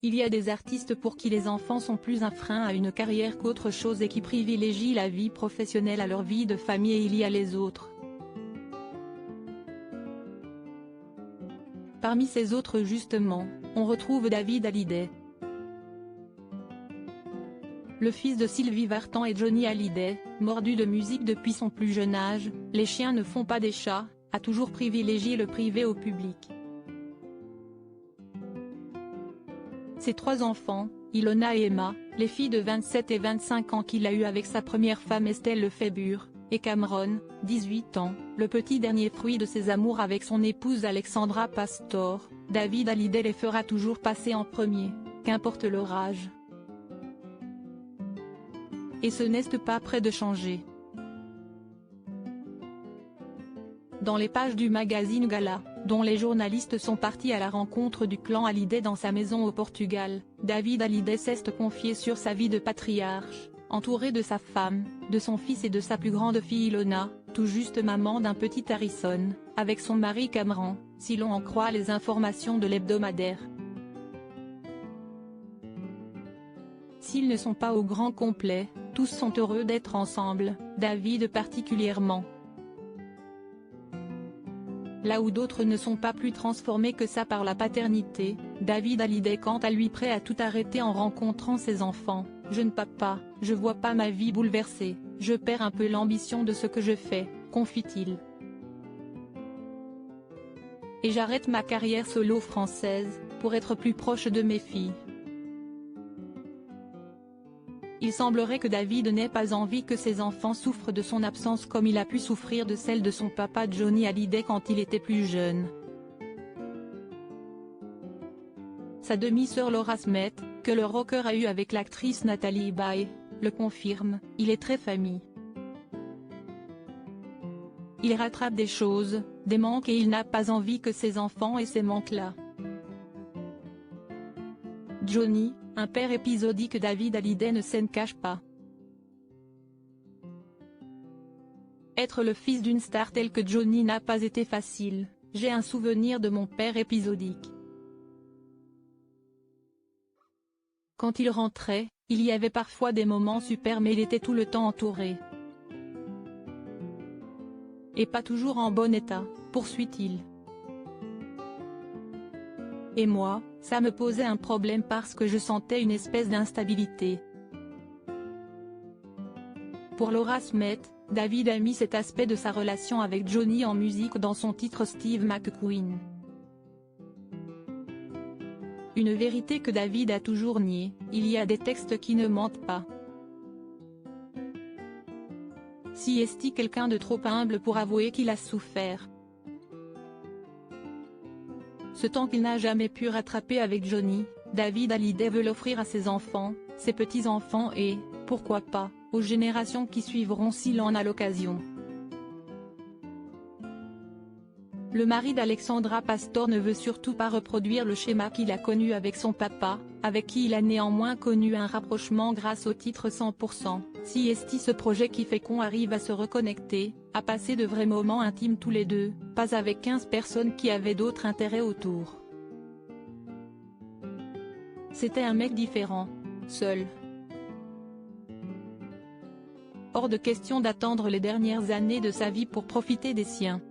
Il y a des artistes pour qui les enfants sont plus un frein à une carrière qu'autre chose et qui privilégient la vie professionnelle à leur vie de famille, et il y a les autres. Parmi ces autres justement, on retrouve David Hallyday. Le fils de Sylvie Vartan et Johnny Hallyday, mordu de musique depuis son plus jeune âge, les chiens ne font pas des chats, a toujours privilégié le privé au public. Ses 3 enfants, Ilona et Emma, les filles de 27 et 25 ans qu'il a eues avec sa première femme Estelle Lefébure, et Cameron, 18 ans, le petit dernier fruit de ses amours avec son épouse Alexandra Pastor, David Hallyday les fera toujours passer en premier, qu'importe leur âge. Et ce n'est pas près de changer. Dans les pages du magazine Gala, dont les journalistes sont partis à la rencontre du clan Hallyday dans sa maison au Portugal, David Hallyday s'est confié sur sa vie de patriarche, entouré de sa femme, de son fils et de sa plus grande fille Ilona, tout juste maman d'un petit Harrison, avec son mari Cameron, si l'on en croit les informations de l'hebdomadaire. S'ils ne sont pas au grand complet, tous sont heureux d'être ensemble, David particulièrement. Là où d'autres ne sont pas plus transformés que ça par la paternité, David Hallyday quant à lui prêt à tout arrêter en rencontrant ses enfants. Je ne peux pas, je vois pas ma vie bouleversée, je perds un peu l'ambition de ce que je fais, confie-t-il. Et j'arrête ma carrière solo française, pour être plus proche de mes filles. Il semblerait que David n'ait pas envie que ses enfants souffrent de son absence comme il a pu souffrir de celle de son papa Johnny Hallyday quand il était plus jeune. Sa demi-sœur Laura Smith, que le rocker a eu avec l'actrice Nathalie Baye, le confirme, il est très famille. Il rattrape des choses, des manques et il n'a pas envie que ses enfants aient ces manques-là. Johnny, un père épisodique, David Hallyday ne s'en cache pas. Être le fils d'une star telle que Johnny n'a pas été facile, j'ai un souvenir de mon père épisodique. Quand il rentrait, il y avait parfois des moments super mais il était tout le temps entouré. Et pas toujours en bon état, poursuit-il. Et moi, ça me posait un problème parce que je sentais une espèce d'instabilité. Pour Laura Smith, David a mis cet aspect de sa relation avec Johnny en musique dans son titre Steve McQueen. Une vérité que David a toujours niée, il y a des textes qui ne mentent pas. Si est-il quelqu'un de trop humble pour avouer qu'il a souffert? Ce temps qu'il n'a jamais pu rattraper avec Johnny, David Hallyday veut l'offrir à ses enfants, ses petits-enfants et, pourquoi pas, aux générations qui suivront s'il en a l'occasion. Le mari d'Alexandra Pastor ne veut surtout pas reproduire le schéma qu'il a connu avec son papa, avec qui il a néanmoins connu un rapprochement grâce au titre 100%. Si est-il ce projet qui fait qu'on arrive à se reconnecter, à passer de vrais moments intimes tous les deux, pas avec 15 personnes qui avaient d'autres intérêts autour. C'était un mec différent, seul. Hors de question d'attendre les dernières années de sa vie pour profiter des siens.